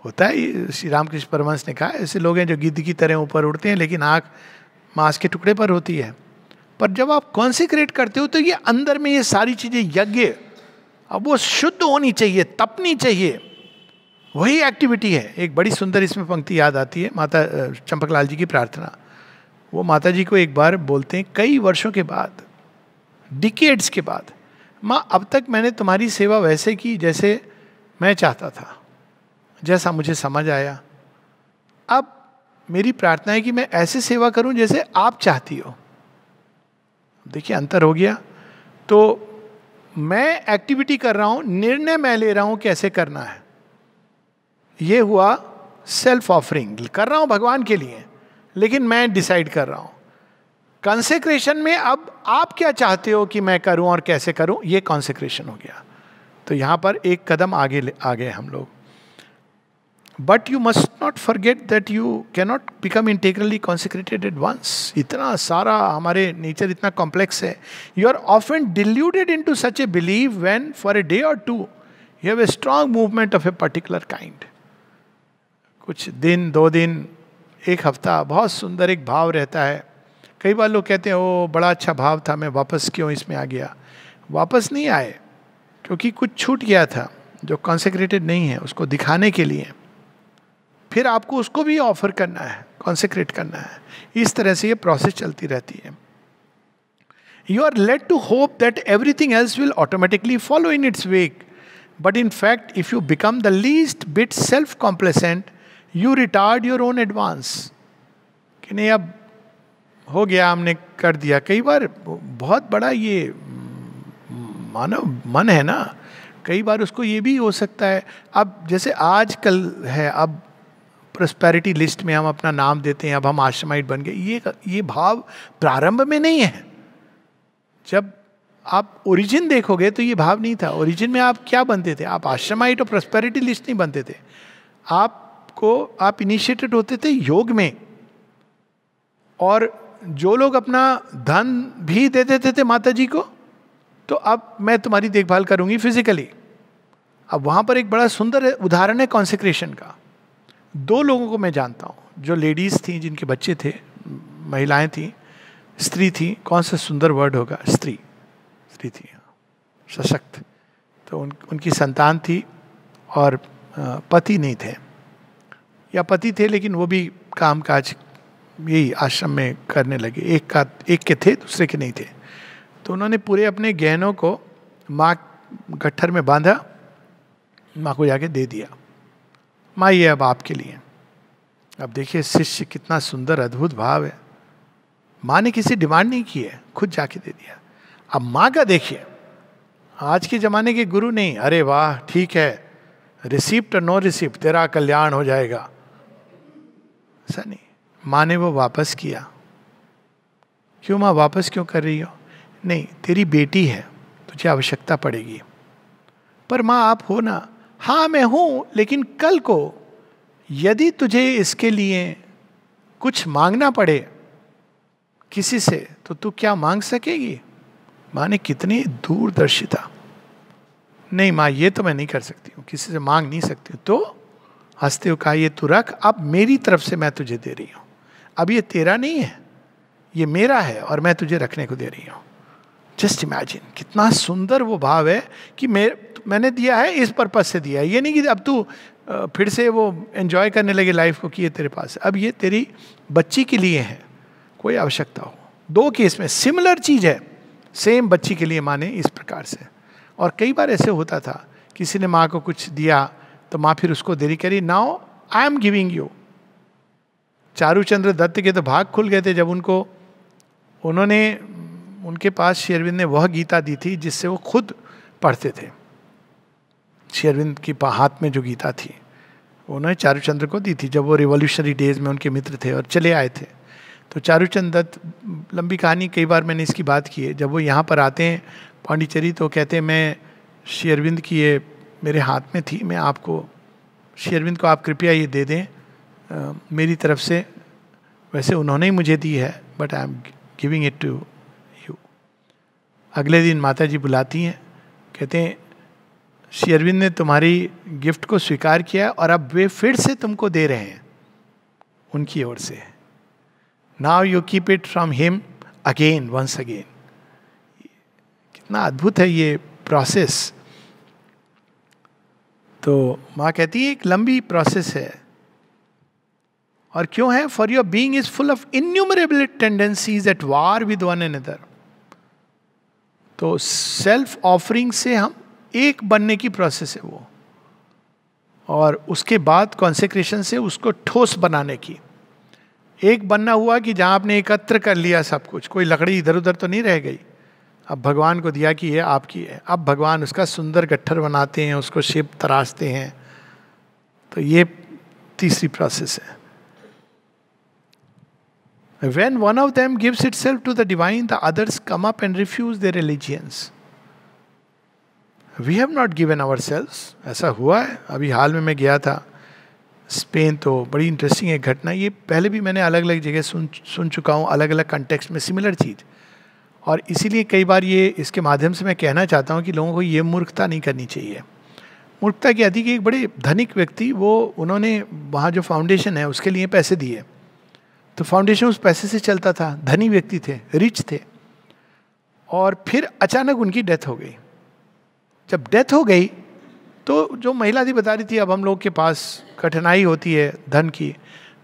होता है, श्री रामकृष्ण परमहंस ने कहा, ऐसे लोग हैं जो गिद्ध की तरह ऊपर उड़ते हैं लेकिन आंख मांस के टुकड़े पर होती है. पर जब आप कॉन्सेक्रेट करते हो तो ये अंदर में ये सारी चीजें, यज्ञ अब वो शुद्ध होनी चाहिए, तपनी चाहिए, वही एक्टिविटी है. एक बड़ी सुंदर इसमें पंक्ति याद आती है, माता चंपकलाल जी की प्रार्थना. वो माता जी को एक बार बोलते हैं कई वर्षों के बाद, डिकेड्स के बाद, माँ अब तक मैंने तुम्हारी सेवा वैसे की जैसे मैं चाहता था, जैसा मुझे समझ आया. अब मेरी प्रार्थना है कि मैं ऐसे सेवा करूं जैसे आप चाहती हो. देखिए अंतर हो गया. तो मैं एक्टिविटी कर रहा हूं, निर्णय मैं ले रहा हूं कैसे करना है. ये हुआ सेल्फ ऑफरिंग, कर रहा हूं भगवान के लिए, लेकिन मैं डिसाइड कर रहा हूं. कंसेक्रेशन में अब आप क्या चाहते हो कि मैं करूं और कैसे करूं, ये कंसेक्रेशन हो गया. तो यहां पर एक कदम आगे आ गए हम लोग. But you must not forget that you cannot become integrally consecrated at once. इतना सारा हमारे नेचर इतना कॉम्प्लेक्स है. You are often deluded into such a belief when for a day or two you have a strong movement of a particular kind. कुछ दिन, 2 दिन, 1 हफ्ता बहुत सुंदर एक भाव रहता है. कई बार लोग कहते हैं ओ बड़ा अच्छा भाव था, मैं वापस क्यों इसमें आ गया. वापस नहीं आए, क्योंकि कुछ छूट गया था जो कॉन्सेक्रेटेड नहीं है, उसको दिखाने के लिए फिर आपको उसको भी ऑफर करना है, कॉन्सेक्रेट करना है. इस तरह से ये प्रोसेस चलती रहती है. You are led to hope that everything else will automatically follow in its wake, but in fact if you become the least bit self complacent you retard your own advance. कि नहीं अब हो गया, हमने कर दिया. कई बार बहुत बड़ा ये मानव मन है ना, कई बार उसको ये भी हो सकता है, अब जैसे आज कल है, अब प्रोस्पेरिटी लिस्ट में हम अपना नाम देते हैं, अब हम आश्रमाइट बन गए, ये भाव प्रारंभ में नहीं है। जब आप ओरिजिन देखोगे तो ये भाव नहीं था। ओरिजिन में आप क्या बनते थे? आप आश्रमाइट और प्रोस्पेरिटी लिस्ट नहीं बनते थे। आप इनिशिएटेड होते थे योग में, और जो लोग अपना धन भी दे देते थे माता जी को, तो अब मैं तुम्हारी देखभाल करूंगी फिजिकली। अब वहां पर एक बड़ा सुंदर उदाहरण है कॉन्सेक्रेशन का। 2 लोगों को मैं जानता हूं जो लेडीज थी, जिनके बच्चे थे, महिलाएं थी, स्त्री थी, कौन सा सुंदर वर्ड होगा, स्त्री थी, सशक्त। तो उनकी संतान थी और पति नहीं थे, या पति थे लेकिन वो भी काम काज यही आश्रम में करने लगे। एक के थे, दूसरे के नहीं थे। तो उन्होंने पूरे अपने गहनों को माँ गट्ठर में बांधा, माँ को जाके दे दिया, माँ ये अब आपके लिए। अब देखिए शिष्य, कितना सुंदर अद्भुत भाव है। माँ ने किसी डिमांड नहीं की है, खुद जाके दे दिया। अब माँ का देखिए, आज के जमाने के गुरु नहीं, अरे वाह ठीक है, रिसिप्ट और नो रिसिप्ट तेरा कल्याण हो जाएगा, ऐसा नहीं। माँ ने वो वापस किया। क्यों माँ वापस क्यों कर रही हो? नहीं, तेरी बेटी है, तुझे आवश्यकता पड़ेगी, पर माँ आप हो ना। हाँ मैं हूं, लेकिन कल को यदि तुझे इसके लिए कुछ मांगना पड़े किसी से, तो तू क्या मांग सकेगी? माँ ने कितनी दूरदर्शिता। नहीं माँ ये तो मैं नहीं कर सकती हूँ, किसी से मांग नहीं सकती हूँ। तो हंसते हुए कहा, ये तू रख, अब मेरी तरफ से मैं तुझे दे रही हूँ। अब ये तेरा नहीं है, ये मेरा है और मैं तुझे रखने को दे रही हूँ। जस्ट इमेजिन, कितना सुंदर वो भाव है कि मैंने दिया है, इस पर्पज से दिया है। ये नहीं कि अब तू फिर से वो एंजॉय करने लगे लाइफ को कि ये तेरे पास है। अब ये तेरी बच्ची के लिए है, कोई आवश्यकता हो। 2 केस में सिमिलर चीज है, सेम बच्ची के लिए माँ ने इस प्रकार से। और कई बार ऐसे होता था, किसी ने माँ को कुछ दिया तो माँ फिर उसको देरी करी, now I am giving you. Charuchandra Dutt के तो भाग खुल गए थे जब उनके पास श्री अरविंद ने वह गीता दी थी जिससे वो खुद पढ़ते थे। श्री अरविंद की हाथ में जो गीता थी उन्होंने चारूचंद्र को दी थी जब वो रिवॉल्यूशनरी डेज में उनके मित्र थे और चले आए थे। तो चारूचंद्र दत्त, लंबी कहानी, कई बार मैंने इसकी बात की है, जब वो यहाँ पर आते हैं पांडिचेरी तो कहते हैं मैं श्री अरविंद की ये मेरे हाथ में थी, मैं आपको, श्री अरविंद को आप कृपया ये दे दें मेरी तरफ से। वैसे उन्होंने ही मुझे दी है, but I am giving it to you. अगले दिन माता जी बुलाती हैं, कहते हैं श्री अरविंद ने तुम्हारी गिफ्ट को स्वीकार किया और अब वे फिर से तुमको दे रहे हैं उनकी ओर से। Now you keep it from him again, once again. कितना अद्भुत है ये प्रोसेस। तो माँ कहती है एक लंबी प्रोसेस है। और क्यों है? For your being is full of innumerable tendencies at war with one another. तो सेल्फ ऑफरिंग से हम एक बनने की प्रोसेस है वो, और उसके बाद कॉन्सेक्रेशन से उसको ठोस बनाने की। एक बनना हुआ कि जहां आपने एकत्र कर लिया सब कुछ, कोई लकड़ी इधर उधर तो नहीं रह गई, अब भगवान को दिया कि ये आपकी है। अब भगवान उसका सुंदर गट्ठर बनाते हैं, उसको शेप तराशते हैं। तो ये तीसरी प्रोसेस है। When one of them gives itself to the divine, the others come up and refuse their allegiance. We have not given ourselves. ऐसा हुआ है। अभी हाल में मैं गया था स्पेन, तो बड़ी इंटरेस्टिंग एक घटना। ये पहले भी मैंने अलग अलग जगह सुन चुका हूँ, अलग अलग कंटेक्स्ट में सिमिलर चीज़। और इसीलिए कई बार ये इसके माध्यम से मैं कहना चाहता हूँ कि लोगों को ये मूर्खता नहीं करनी चाहिए। मूर्खता क्या थी कि एक बड़े धनिक व्यक्ति, उन्होंने वहाँ जो फाउंडेशन है उसके लिए पैसे दिए, तो फाउंडेशन उस पैसे से चलता था, धनी व्यक्ति थे, रिच थे। और फिर अचानक उनकी डेथ हो गई। जब डेथ हो गई तो जो महिला थी बता रही थी अब हम लोग के पास कठिनाई होती है धन की।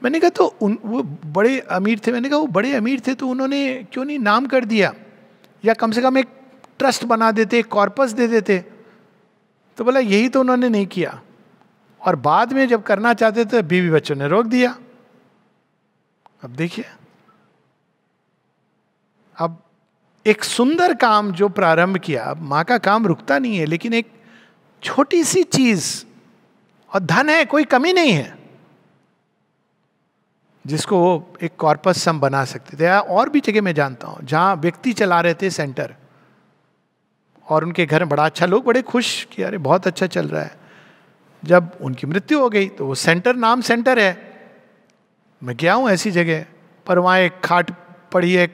मैंने कहा तो वो बड़े अमीर थे। मैंने कहा वो बड़े अमीर थे तो उन्होंने क्यों नहीं नाम कर दिया, या कम से कम एक ट्रस्ट बना देते, एक कॉर्पस दे देते। तो बोला यही तो उन्होंने नहीं किया, और बाद में जब करना चाहते थे बीवी बच्चों ने रोक दिया। अब देखिए, अब एक सुंदर काम जो प्रारंभ किया, अब माँ का काम रुकता नहीं है, लेकिन एक छोटी सी चीज, और धन है, कोई कमी नहीं है, जिसको वो एक कॉर्पस सम बना सकते थे। और भी जगह मैं जानता हूं जहां व्यक्ति चला रहे थे सेंटर, और उनके घर में बड़ा अच्छा, लोग बड़े खुश कि अरे बहुत अच्छा चल रहा है। जब उनकी मृत्यु हो गई तो वो सेंटर, नाम सेंटर है, मैं गया हूं ऐसी जगह, पर वहाँ एक खाट पड़ी है,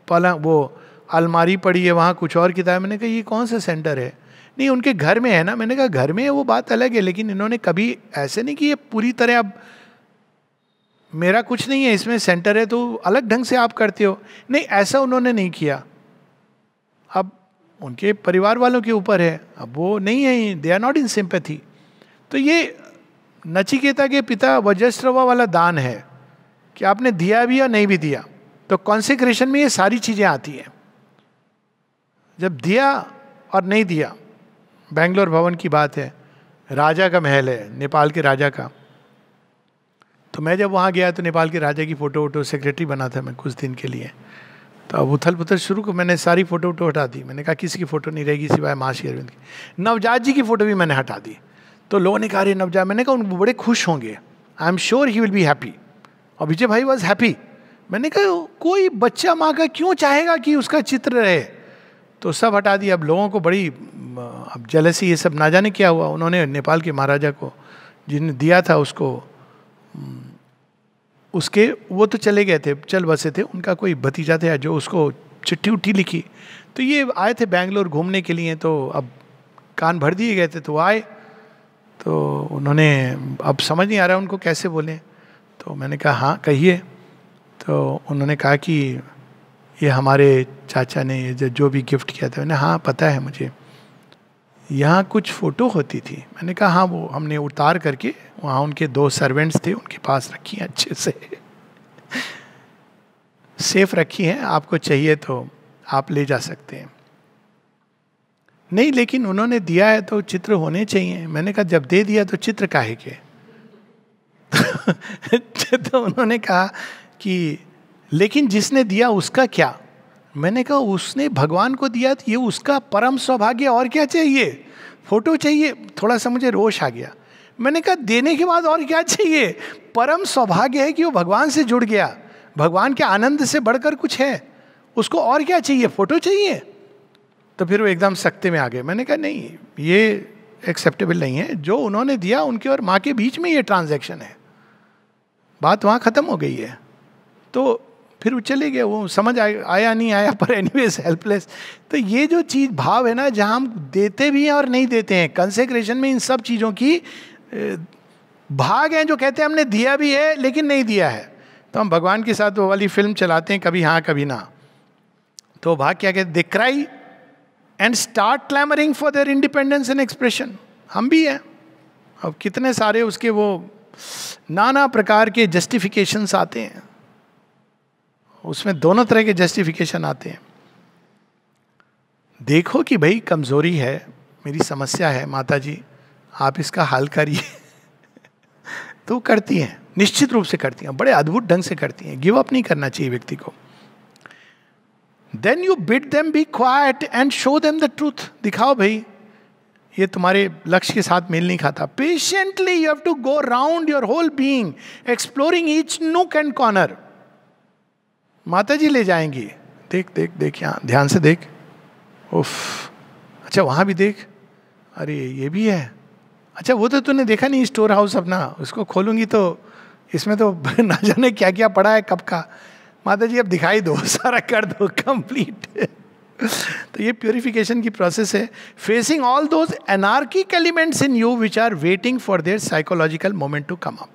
पलंग, वो अलमारी पड़ी है, वहाँ कुछ और किताब। मैंने कहा ये कौन सा सेंटर है? नहीं उनके घर में है ना। मैंने कहा घर में है वो बात अलग है, लेकिन इन्होंने कभी ऐसे नहीं कि ये पूरी तरह अब मेरा कुछ नहीं है इसमें, सेंटर है तो अलग ढंग से आप करते हो। नहीं, ऐसा उन्होंने नहीं किया। अब उनके परिवार वालों के ऊपर है, अब वो नहीं है, they are not in sympathy. तो ये नचिकेता के पिता वज्रश्रवा वाला दान है कि आपने दिया भी या नहीं भी दिया। तो कॉन्सेक्रेशन में ये सारी चीजें आती हैं। जब दिया और नहीं दिया, बेंगलोर भवन की बात है, राजा का महल है, नेपाल के राजा का। तो मैं जब वहाँ गया तो नेपाल के राजा की फोटो वोटो, सेक्रेटरी बना था मैं कुछ दिन के लिए। तो अब उथल पुथल शुरू को मैंने सारी फोटो वोटो हटा दी। मैंने कहा किसी की फोटो नहीं रहेगी सिवाय महर्षि अरविंद की। नवजात जी की फोटो भी मैंने हटा दी। तो लोगों ने कहा अरे नवजात, मैंने कहा उनको बड़े खुश होंगे, I am sure he will be happy. और विजय भाई वॉज हैप्पी। मैंने कहा कोई बच्चा माँ का क्यों चाहेगा कि उसका चित्र रहे? तो सब हटा दिया। अब लोगों को बड़ी अब जेलसी, ये सब ना जाने क्या हुआ। उन्होंने नेपाल के महाराजा को, जिन्हें दिया था उसको, उसके वो तो चले गए थे, चल बसे थे, उनका कोई भतीजा था जो उसको चिट्ठी उट्ठी लिखी। तो ये आए थे बेंगलोर घूमने के लिए, तो अब कान भर दिए गए थे। तो आए तो उन्होंने, अब समझ नहीं आ रहा उनको कैसे बोले। तो मैंने कहा हाँ कहिए। तो उन्होंने कहा कि ये हमारे चाचा ने ये जो भी गिफ्ट किया था। मैंने हाँ पता है मुझे, यहाँ कुछ फ़ोटो होती थी। मैंने कहा हाँ, वो हमने उतार करके वहाँ उनके 2 सर्वेंट्स थे, उनके पास रखी हैं, अच्छे से सेफ रखी हैं, आपको चाहिए तो आप ले जा सकते हैं। नहीं, लेकिन उन्होंने दिया है तो चित्र होने चाहिए। मैंने कहा जब दे दिया तो चित्र काहे के? तो उन्होंने कहा कि लेकिन जिसने दिया उसका क्या? मैंने कहा उसने भगवान को दिया तो ये उसका परम सौभाग्य, और क्या चाहिए? फोटो चाहिए? थोड़ा सा मुझे रोष आ गया। मैंने कहा देने के बाद और क्या चाहिए? परम सौभाग्य है कि वो भगवान से जुड़ गया, भगवान के आनंद से बढ़कर कुछ है, उसको और क्या चाहिए? फोटो चाहिए? तो फिर वो एकदम सख्ते में आ गए। मैंने कहा नहीं, ये एक्सेप्टेबल नहीं है। जो उन्होंने दिया उनके और माँ के बीच में ये ट्रांजैक्शन है, बात वहाँ खत्म हो गई है। तो फिर वो चले गए, वो समझ आया नहीं आया, पर एनीवेज हेल्पलेस। तो ये जो चीज़ भाव है ना, जहाँ हम देते भी हैं और नहीं देते हैं, कंसेक्रेशन में इन सब चीज़ों की भाग हैं जो कहते हैं हमने दिया भी है लेकिन नहीं दिया है। तो हम भगवान के साथ वो वाली फिल्म चलाते हैं, कभी हाँ कभी ना। तो भाग क्या कहते, दे cry and start clamouring for their independence and expression. हम भी हैं। अब कितने सारे उसके वो नाना प्रकार के जस्टिफिकेशंस आते हैं, उसमें दोनों तरह के जस्टिफिकेशन आते हैं। देखो कि भाई कमजोरी है, मेरी समस्या है, माता जी आप इसका हल करिए। तो करती हैं, निश्चित रूप से करती हैं, बड़े अद्भुत ढंग से करती हैं। गिव अप नहीं करना चाहिए व्यक्ति को। Then you bid them be quiet and show them the truth. दिखाओ भाई ये तुम्हारे लक्ष्य के साथ मेल नहीं खाता। Patiently you have to go round your whole being, exploring each nook and corner. माता जी ले जाएंगी, देख देख देख, यहाँ ध्यान से देख, उफ, अच्छा वहाँ भी देख, अरे ये भी है, अच्छा वो तो तूने देखा नहीं स्टोर हाउस अपना, उसको खोलूंगी तो इसमें तो ना जाने क्या क्या पड़ा है कब का। माता जी अब दिखाई दो, सारा कर दो कंप्लीट। तो ये प्योरिफिकेशन की प्रोसेस है। Facing all those anarchic elements in you which are waiting for their psychological moment to come up.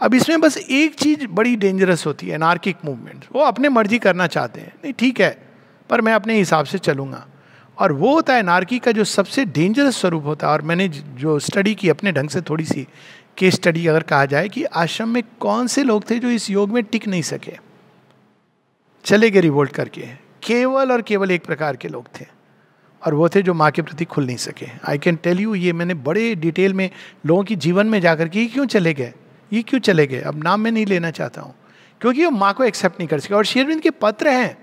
अब इसमें बस एक चीज बड़ी डेंजरस होती है, एनार्किक मूवमेंट। वो अपने मर्जी करना चाहते हैं, नहीं ठीक है पर मैं अपने हिसाब से चलूंगा। और वो होता है एनार्की का जो सबसे डेंजरस स्वरूप होता है। और मैंने जो स्टडी की अपने ढंग से, थोड़ी सी केस स्टडी अगर कहा जाए, कि आश्रम में कौन से लोग थे जो इस योग में टिक नहीं सके, चले गए रिवोल्ट करके। केवल और केवल एक प्रकार के लोग थे, और वो थे जो माँ के प्रति खुल नहीं सके। आई कैन टेल यू, ये मैंने बड़े डिटेल में लोगों की जीवन में जाकर के, ये क्यों चले गए, ये क्यों चले गए, अब नाम मैं नहीं लेना चाहता हूँ, क्योंकि वो माँ को एक्सेप्ट नहीं कर सके। और श्री अरविंद के पत्र हैं,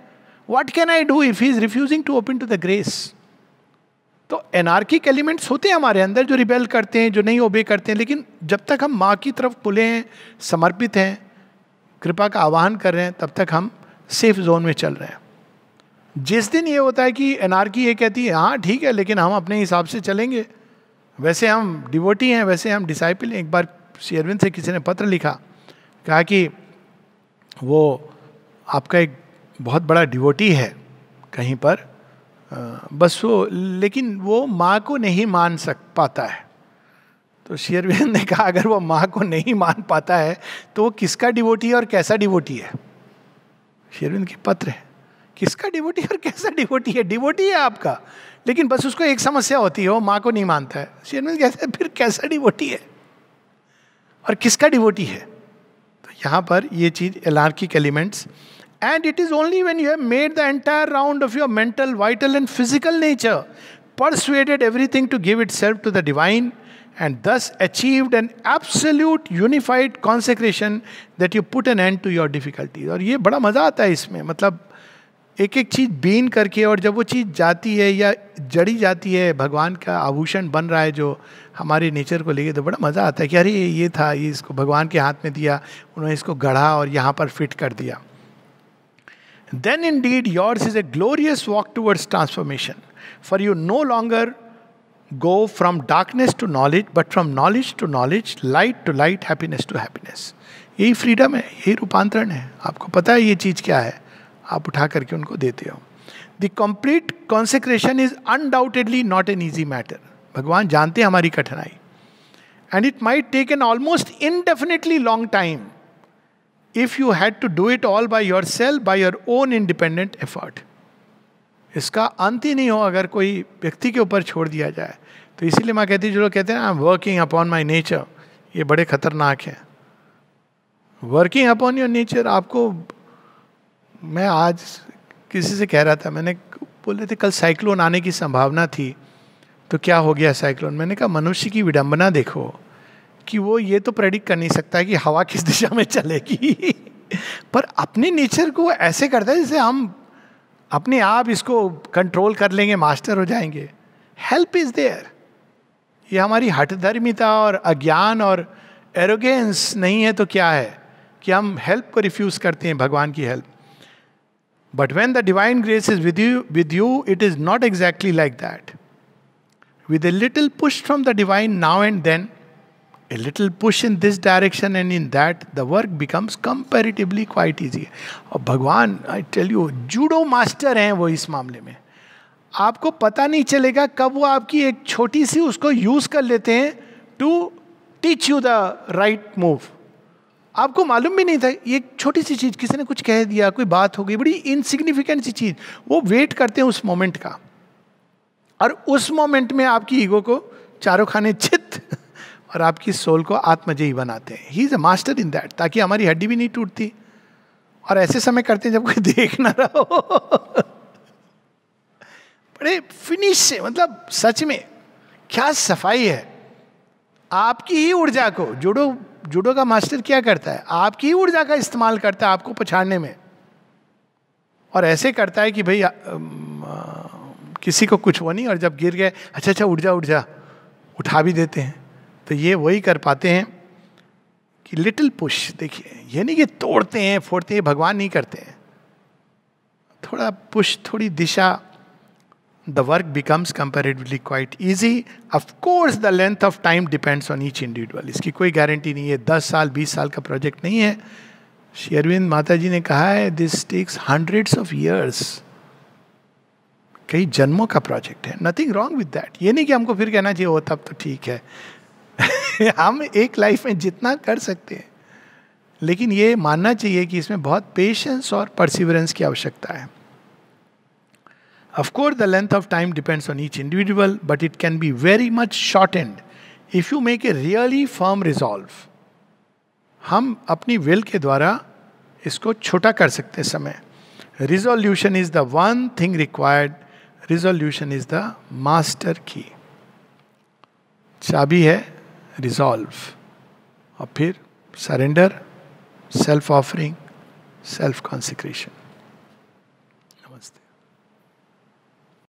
what can I do if he is refusing to open to the grace. तो एनार्किक एलिमेंट्स होते हैं हमारे अंदर जो रिबेल करते हैं, जो नहीं ओबे करते हैं, लेकिन जब तक हम माँ की तरफ खुले हैं, समर्पित हैं, कृपा का आवाहन कर रहे हैं, तब तक हम सेफ जोन में चल रहे हैं. जिस दिन ये होता है कि एनार्की ये कहती है हाँ ठीक है लेकिन हम अपने हिसाब से चलेंगे, वैसे हम डिवोटी हैं, वैसे हम डिसाइपल हैं. एक बार श्री अरविंद से किसी ने पत्र लिखा, कहा कि वो आपका एक बहुत बड़ा डिवोटी है कहीं पर, बस वो, लेकिन वो माँ को नहीं मान पाता है. तो श्री अरविंद ने कहा अगर वो माँ को नहीं मान पाता है तो वो किसका डिवोटी है और कैसा डिवोटी है? श्री अरविंद के पत्र है, किसका डिवोटी और कैसा डिवोटी है? डिवोटी है आपका, लेकिन बस उसको एक समस्या होती है, वो माँ को नहीं मानता है. श्री अरविंद कहते हैं फिर कैसा डिवोटी है और किसका डिवोटी है? तो यहाँ पर ये चीज एलार्किक elements. And it is only when you have made the entire round of your mental, vital and physical nature, persuaded everything to give itself to the divine, and thus achieved an absolute unified consecration, that you put an end to your difficulties. और ये बड़ा मज़ा आता है इसमें, मतलब एक एक चीज़ बीन करके, और जब वो चीज़ जाती है या जड़ी जाती है, भगवान का आभूषण बन रहा है जो हमारे नेचर को लेके, तो बड़ा मज़ा आता है कि अरे ये था, ये इसको भगवान के हाथ में दिया, उन्होंने इसको गढ़ा और यहाँ पर फिट कर दिया. Then indeed yours is a glorious walk towards transformation, for you no longer go from darkness to knowledge, but from knowledge to knowledge, light to light, happiness to happiness. यही फ्रीडम है, यही रूपांतरण है. आपको पता है ये चीज़ क्या है, आप उठा करके उनको देते हो. The complete consecration is undoubtedly not an easy matter. भगवान जानते हैं हमारी कठिनाई. And it might take an almost indefinitely long time if you had to do it all by yourself, by your own independent effort. इसका अंत ही नहीं हो अगर कोई व्यक्ति के ऊपर छोड़ दिया जाए. तो इसीलिए माँ कहती है, जो लोग कहते हैं I am working upon my nature, ये बड़े खतरनाक है. वर्किंग अपॉन योर नेचर, आपको, मैं आज किसी से कह रहा था, मैंने बोल रहे थे कल साइक्लोन आने की संभावना थी, तो क्या हो गया साइक्लोन? मैंने कहा मनुष्य की विडंबना देखो कि वो ये तो प्रेडिक्ट कर नहीं सकता है कि हवा किस दिशा में चलेगी पर अपने नेचर को ऐसे करता है जैसे हम अपने आप इसको कंट्रोल कर लेंगे, मास्टर हो जाएंगे. Help is there. ये हमारी हठधर्मिता और अज्ञान और एरोगेंस नहीं है तो क्या है कि हम हेल्प को रिफ्यूज करते हैं, भगवान की help. But when the divine grace is with you it is not exactly like that. With a little push from the divine now and then, a little push in this direction and in that, the work becomes comparatively quite easy. और भगवान, I tell you, judo master हैं वो इस मामले में. आपको पता नहीं चलेगा कब वो आपकी एक छोटी सी उसको यूज कर लेते हैं to teach you the right move. आपको मालूम भी नहीं था, ये एक छोटी सी चीज, किसी ने कुछ कह दिया, कोई बात हो गई, बड़ी इनसिग्निफिकेंट सी चीज, वो वेट करते हैं उस मोमेंट का, और उस मोमेंट में आपकी ईगो को चारों खाने चित और आपकी सोल को आत्मजयी बनाते हैं. He is a master in that, ताकि हमारी हड्डी भी नहीं टूटती. और ऐसे समय करते हैं जब कोई देख ना रहा हो बड़े फिनिश से, मतलब सच में क्या सफाई है. आपकी ही ऊर्जा को, जूडो का मास्टर क्या करता है, आपकी ही ऊर्जा का इस्तेमाल करता है आपको पछाड़ने में, और ऐसे करता है कि भाई किसी को कुछ वो नहीं, और जब गिर गए अच्छा उठ जा उठा भी देते हैं. तो ये वही कर पाते हैं कि लिटिल पुश. देखिए ये नहीं कि तोड़ते हैं फोड़ते हैं, भगवान नहीं करते हैं. थोड़ा पुश, थोड़ी दिशा, the work becomes comparatively quite easy. Of course the length of time depends on each individual. इसकी कोई गारंटी नहीं है, 10 साल 20 साल का प्रोजेक्ट नहीं है. श्री अरविंद माता जी ने कहा है this takes hundreds of years, कई जन्मों का प्रोजेक्ट है. Nothing wrong with that. ये नहीं कि हमको फिर कहना चाहिए हो तब तो ठीक है हम एक लाइफ में जितना कर सकते हैं, लेकिन ये मानना चाहिए कि इसमें बहुत पेशेंस और परसिवरेंस की आवश्यकता है. Of course, the length of time depends on each individual, but it can be very much shortened if you make a really firm resolve. हम अपनी विल के द्वारा इसको छोटा कर सकते हैं समय. Resolution is the one thing required. Resolution is the master key. चाबी है रिजॉल्व, और फिर surrender, self offering, self consecration.